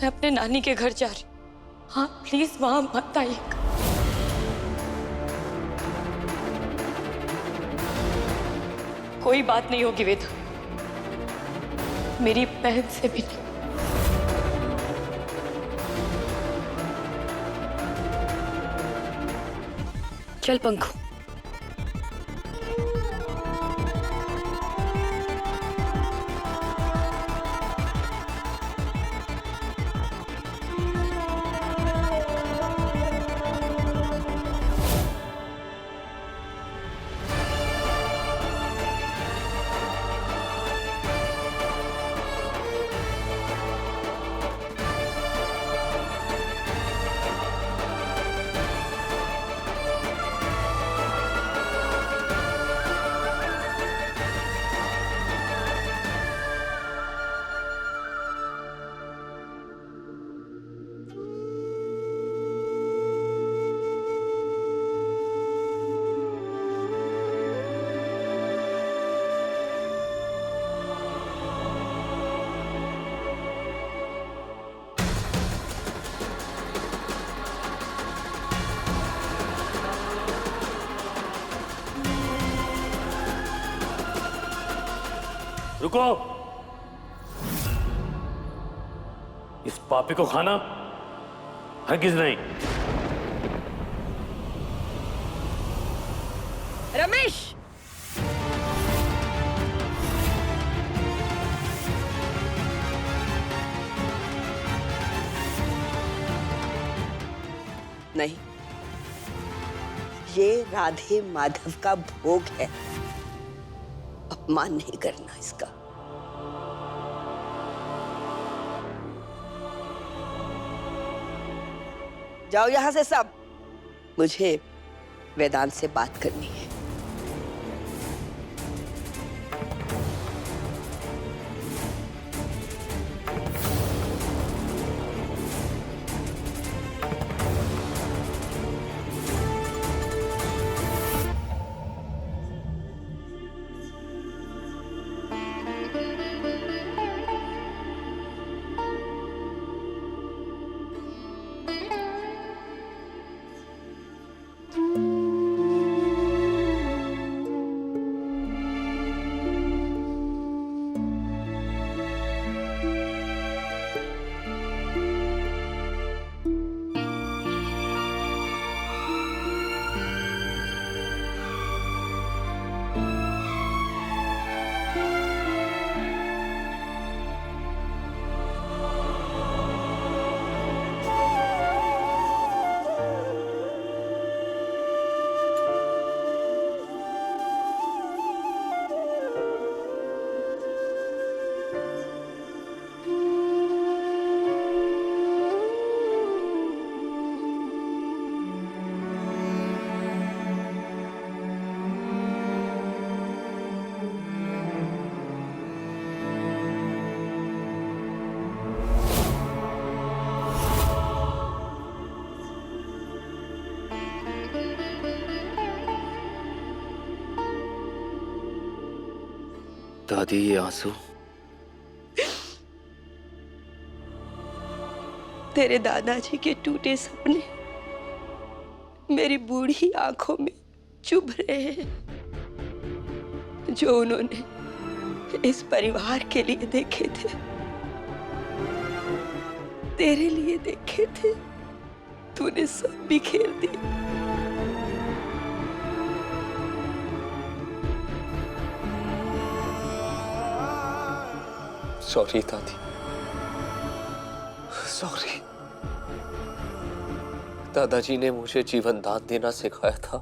मैं अपने नानी के घर जा रही हूँ। हाँ प्लीज वहां मत आइएगा। कोई बात नहीं होगी वेदा, मेरी बहन से भी नहीं। चल पंखु। रुको, इस पापी को खाना हरगिज नहीं। रमेश, नहीं, ये राधे माधव का भोग है, अपमान नहीं करना इसका। जाओ यहां से सब, मुझे वेदांत से बात करनी है। दादी, ये आंसू तेरे दादाजी के टूटे सपने मेरी बूढ़ी आंखों में चुभ रहे हैं, जो उन्होंने इस परिवार के लिए देखे थे, तेरे लिए देखे थे, तूने सब बिखेर दिए। सॉरी दादी, सॉरी। दादाजी ने मुझे जीवन दान देना सिखाया था।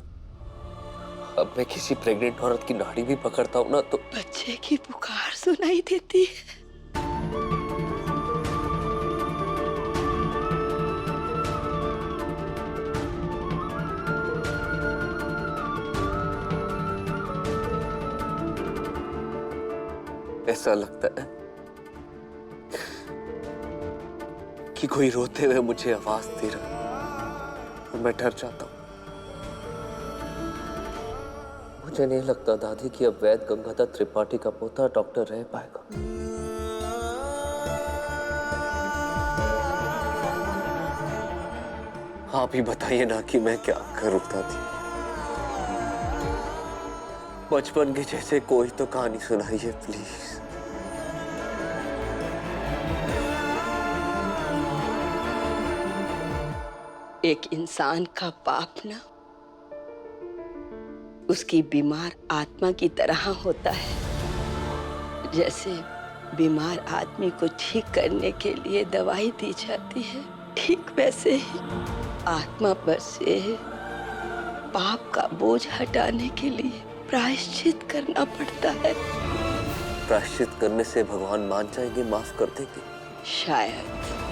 अब मैं किसी प्रेग्नेंट औरत की नाड़ी भी पकड़ता हूं ना तो बच्चे की पुकार सुनाई देती है। ऐसा लगता है कि कोई रोते हुए मुझे आवाज दे रहा है और मैं डर जाता हूं। मुझे नहीं लगता दादी कि अब वैद्य गंगाधर त्रिपाठी का पोता डॉक्टर रह पाएगा। आप ही बताइए ना कि मैं क्या करूं दादी। बचपन के जैसे कोई तो कहानी सुनाइए प्लीज। एक इंसान का पाप ना उसकी बीमार आत्मा की तरह होता है। जैसे बीमार आदमी को ठीक करने के लिए दवाई दी जाती है, ठीक वैसे ही आत्मा पर से पाप का बोझ हटाने के लिए प्रायश्चित करना पड़ता है। प्रायश्चित करने से भगवान मान जाएंगे, माफ कर देंगे? शायद।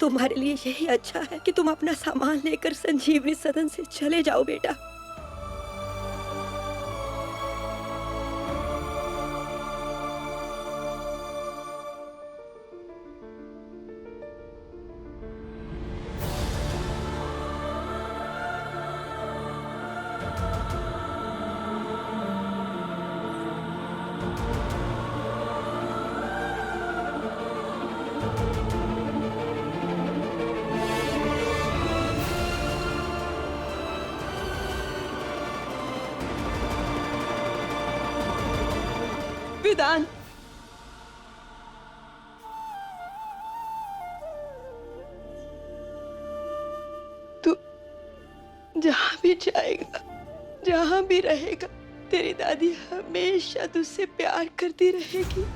तुम्हारे लिए यही अच्छा है कि तुम अपना सामान लेकर संजीवनी सदन से चले जाओ बेटा। विधान, तू जहां भी जाएगा, जहां भी रहेगा, तेरी दादी हमेशा तुझसे प्यार करती रहेगी।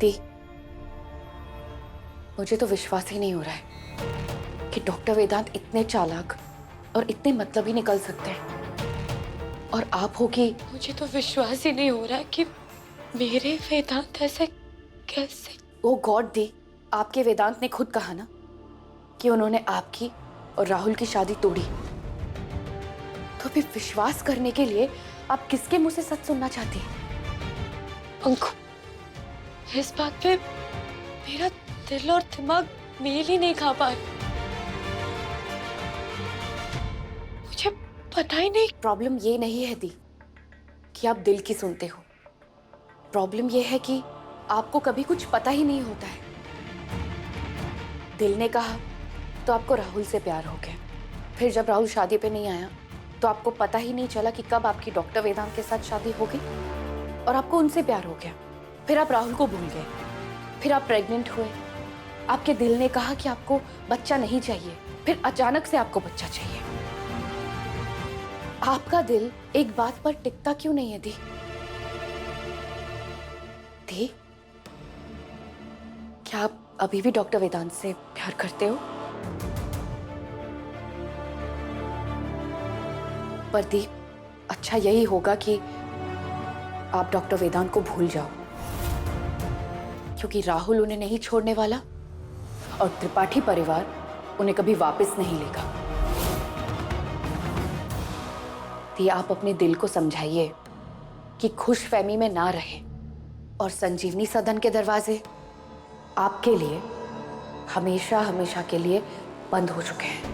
दी, मुझे तो विश्वास ही नहीं हो रहा है कि डॉक्टर वेदांत इतने चालाक और इतने मतलबी निकल सकते हैं। और आप हो कि मुझे तो विश्वास ही नहीं हो रहा कि मेरे वेदांत ऐसे कैसे। ओ गॉड दी, आपके वेदांत ने खुद कहा ना कि उन्होंने आपकी और राहुल की शादी तोड़ी। तो अभी विश्वास करने के लिए आप किसके मुंह से सच सुनना चाहती हैं? अंकु, इस बात पे मेरा दिल और दिमाग मेल ही नहीं खा पा रहे। मुझे पता ही नहीं। प्रॉब्लम ये नहीं है दी कि आप दिल की सुनते हो। प्रॉब्लम ये है कि आपको कभी कुछ पता ही नहीं होता है। दिल ने कहा तो आपको राहुल से प्यार हो गया। फिर जब राहुल शादी पे नहीं आया तो आपको पता ही नहीं चला कि कब आपकी डॉक्टर वेदांत के साथ शादी हो गई और आपको उनसे प्यार हो गया। फिर आप राहुल को भूल गए। फिर आप प्रेग्नेंट हुए। आपके दिल ने कहा कि आपको बच्चा नहीं चाहिए। फिर अचानक से आपको बच्चा चाहिए। आपका दिल एक बात पर टिकता क्यों नहीं है दी? दी, क्या आप अभी भी डॉक्टर वेदांत से प्यार करते हो? पर दी, अच्छा यही होगा कि आप डॉक्टर वेदांत को भूल जाओ, क्योंकि राहुल उन्हें नहीं छोड़ने वाला और त्रिपाठी परिवार उन्हें कभी वापस नहीं लेगा। दी, आप अपने दिल को समझाइए कि खुशफहमी में ना रहे और संजीवनी सदन के दरवाजे आपके लिए हमेशा हमेशा के लिए बंद हो चुके हैं।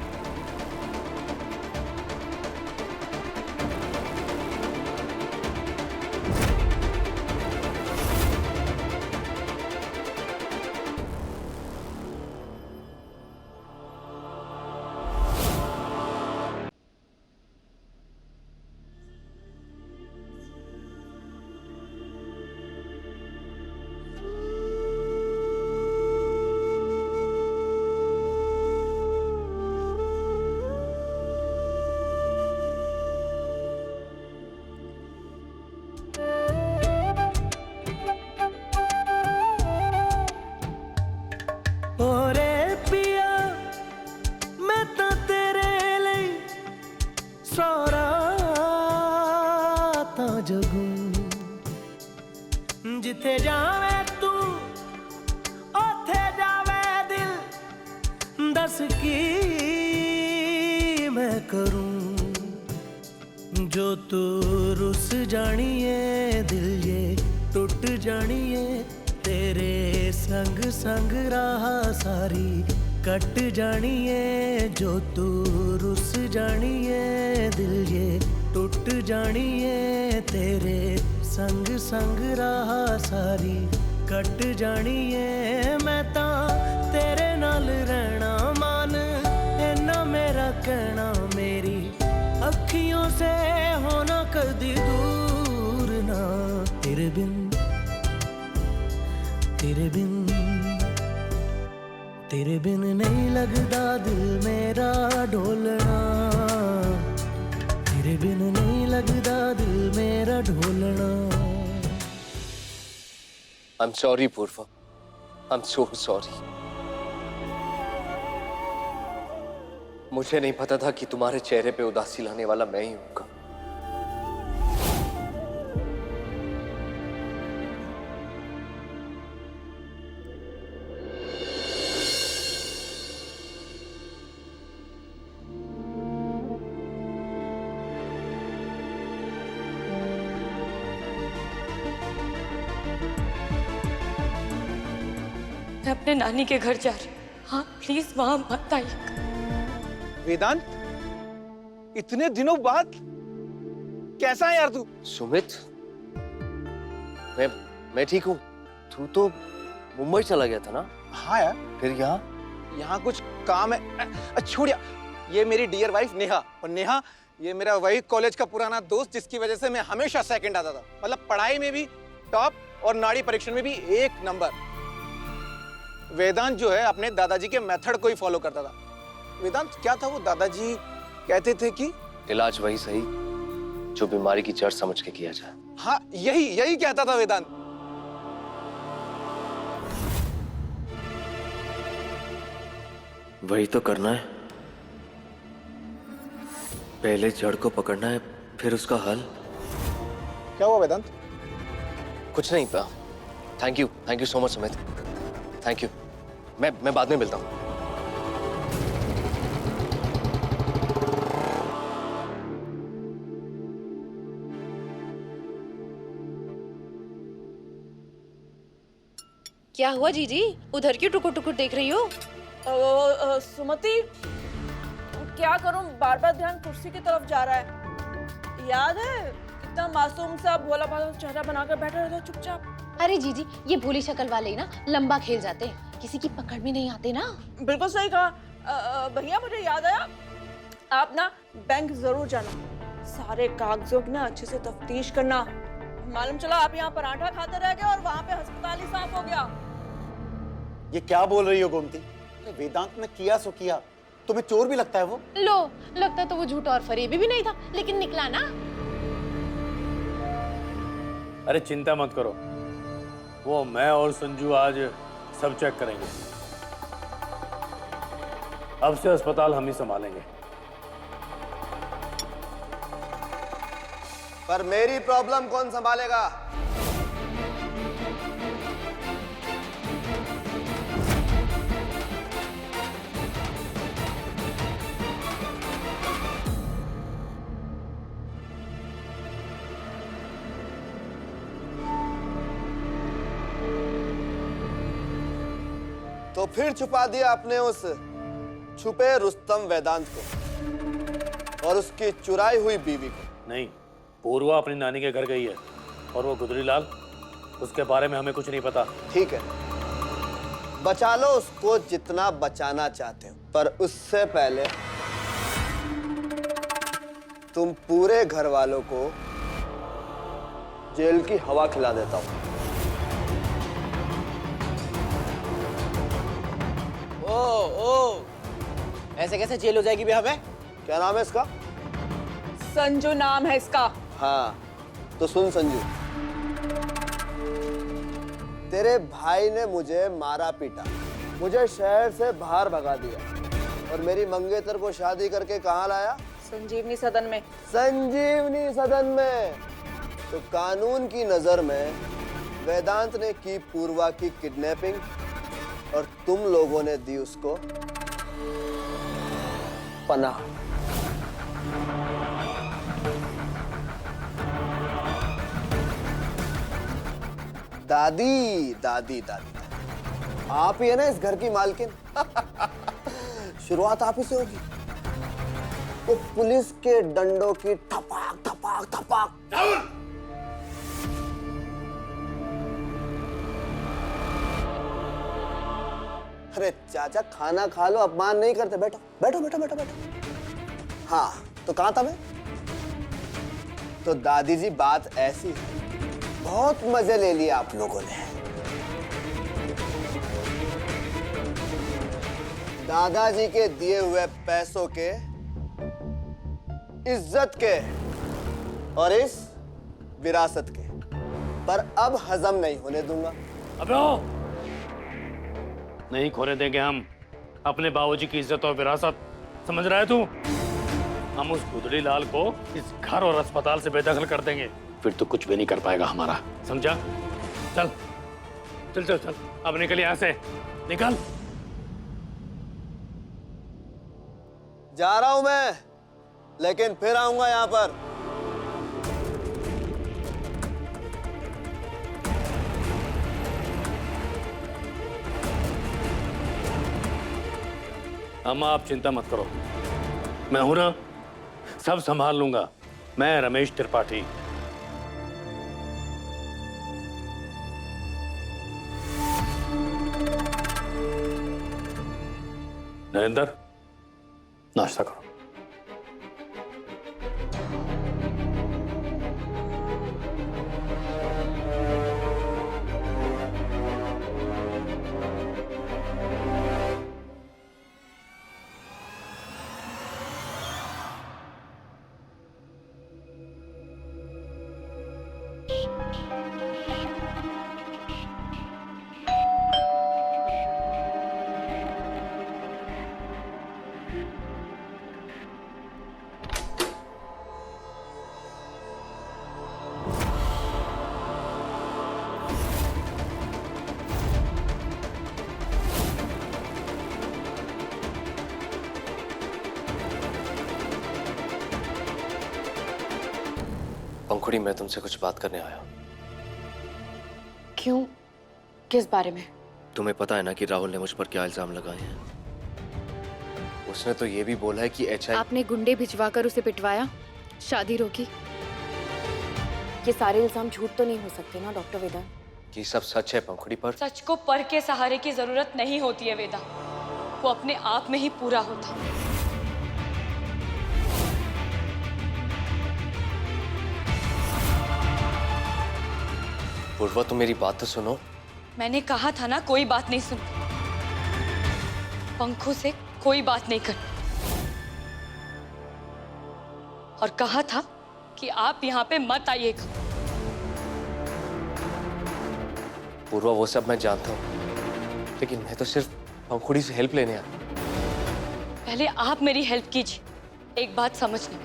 जगूं जिथे जावे तू ओथे जावे दिल दस की मैं करूं जो तू रुस जानिए दिल ये टूट जानिए तेरे संग संग राह सारी कट जानिए जो तू रुस जानिए दिल ये टूट जानिए तेरे संग संग राह सारी कट जानिए मैं तां तेरे नाल रहना मान इन्ना मेरा कहना मेरी अखियों से होना कदी दूर ना तेरे बिन नहीं लगदा दिल मेरा ढोलना तेरे बिन नहीं लगदा दिल मेरा ढोलना I'm sorry, Purva. I'm so sorry. मुझे नहीं पता था कि तुम्हारे चेहरे पे उदासी लाने वाला मैं ही हूँगा। मैं अपने नानी के घर जा रही हूँ। हाँ प्लीज वहां मत आइए। वेदांत, इतने दिनों बाद कैसा है यार तू? सुमित, मैं ठीक हूँ। तू तो मुंबई चला गया था ना? हाँ यार, फिर यहाँ कुछ काम है। छोड़ यार, ये मेरी डियर वाइफ नेहा, और नेहा ये मेरा वही कॉलेज का पुराना दोस्त जिसकी वजह से मैं हमेशा सेकंड आता था। मतलब पढ़ाई में भी टॉप और नाड़ी परीक्षण में भी 1 नंबर। वेदांत जो है अपने दादाजी के मेथड को ही फॉलो करता था। वेदांत, क्या था वो दादाजी कहते थे कि इलाज वही सही जो बीमारी की जड़ समझ के किया जाए। हाँ, यही कहता था वेदांत। वही तो करना है। पहले जड़ को पकड़ना है, फिर उसका हल। क्या हुआ वेदांत? कुछ नहीं था। Thank you so much Sumit. Thank you. मैं बाद में मिलता हूँ। क्या हुआ जीजी? उधर क्यों टुकुर टुकुर देख रही हो? सुमति, क्या करूं, बार बार ध्यान कुर्सी की तरफ जा रहा है। याद है कितना मासूम सा भोला भाला चेहरा बनाकर बैठा रहता चुपचाप। अरे जीजी, ये भोली शक्ल वाले ही ना लंबा खेल जाते हैं, किसी की पकड़ में नहीं आते ना। बिल्कुल सही कहा। भैया, मुझे याद आया, आप ना बैंक जरूर जाना, सारे कागजों की ना अच्छे से तफ्तीश करना। मालूम चला आप यहाँ पराठा खाते रह गए और वहाँ पे अस्पताल ही साफ हो गया। ये क्या बोल रही हो गोमती? वेदांत ने किया सो किया, तुम्हें चोर भी लगता है वो? लो, लगता तो वो झूठा और फरेबी भी नहीं था, लेकिन निकला ना। अरे चिंता मत करो, वो मैं और संजू आज सब चेक करेंगे। अब से अस्पताल हम ही संभालेंगे। पर मेरी प्रॉब्लम कौन संभालेगा? तो फिर छुपा दिया आपने उस छुपे रुस्तम वेदांत को और उसकी चुराई हुई बीवी को। नहीं, पूर्वा अपनी नानी के घर गई है और वो गुदरीलाल, उसके बारे में हमें कुछ नहीं पता। ठीक है, बचा लो उसको जितना बचाना चाहते हो, पर उससे पहले तुम पूरे घर वालों को जेल की हवा खिला देता हूं। ओ, ऐसे कैसे जेल हो जाएगी भी हमें? क्या नाम है इसका? संजू नाम है इसका। हाँ, तो सुन संजू, तेरे भाई ने मुझे मारा पीटा, मुझे शहर से बाहर भगा दिया और मेरी मंगेतर को शादी करके कहाँ लाया? संजीवनी सदन में। संजीवनी सदन में। तो कानून की नजर में वेदांत ने की पूर्वा की किडनैपिंग और तुम लोगों ने दी उसको पनाह। दादी दादी दादी आप ही है ना इस घर की मालकिन। शुरुआत आप ही से होगी। तो पुलिस के डंडों की ठपाक ठपाक ठपाक। अरे चाचा खाना खा लो, अपमान नहीं करते। बैठो बैठो बैठो बैठो बैठो। हाँ तो कहां था मैं? तो दादी जी बात ऐसी है, बहुत मजे ले लिए आप लोगों ने। दादाजी के दिए हुए पैसों के, इज्जत के और इस विरासत के, पर अब हजम नहीं होने दूंगा। अबे ओ! नहीं खोने देंगे हम अपने बाबूजी की इज्जत और विरासत, समझ रहा है तू? हम उस गुदड़ी लाल को इस घर और अस्पताल से बेदखल कर देंगे, फिर तो कुछ भी नहीं कर पाएगा हमारा, समझा? चल चल चल चल, अब निकल यहाँ से, निकल। जा रहा हूं मैं, लेकिन फिर आऊंगा यहां पर। अम्मा आप चिंता मत करो, मैं हूं ना, सब संभाल लूंगा। मैं रमेश त्रिपाठी। नरेंद्र नाश्ता करो। पंखुड़ी, मैं तुमसे कुछ बात करने आया। क्यों? किस बारे में? तुम्हें पता है ना कि राहुल ने मुझ पर क्या इल्जाम लगाए हैं? उसने तो ये भी बोला है कि आपने गुंडे भिजवाकर उसे पिटवाया, शादी रोकी। ये सारे इल्जाम झूठ तो नहीं हो सकते ना डॉक्टर वेदांत? ये सब सच है पंखुड़ी, पर सच को पर के सहारे की जरूरत नहीं होती है वेदा, वो अपने आप में ही पूरा होता है। पूर्वा तुम मेरी बात तो सुनो। मैंने कहा था ना कोई बात नहीं सुन, पंखों से कोई बात नहीं कर, और कहा था कि आप यहाँ पे मत आइएगा। पूर्वा वो सब मैं जानता हूँ, लेकिन मैं तो सिर्फ पंखुड़ी से हेल्प लेने आया। पहले आप मेरी हेल्प कीजिए, एक बात समझना,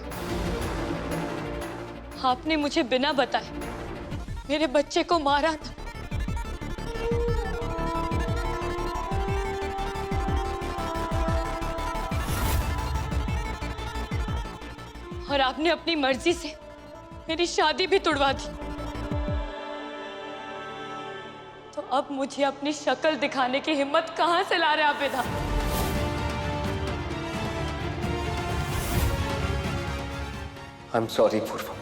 आपने मुझे बिना बताए मेरे बच्चे को मारा था। और आपने अपनी मर्जी से मेरी शादी भी तुड़वा दी। तो अब मुझे अपनी शक्ल दिखाने की हिम्मत कहां से ला रहे आप वेदा? I am sorry Purva.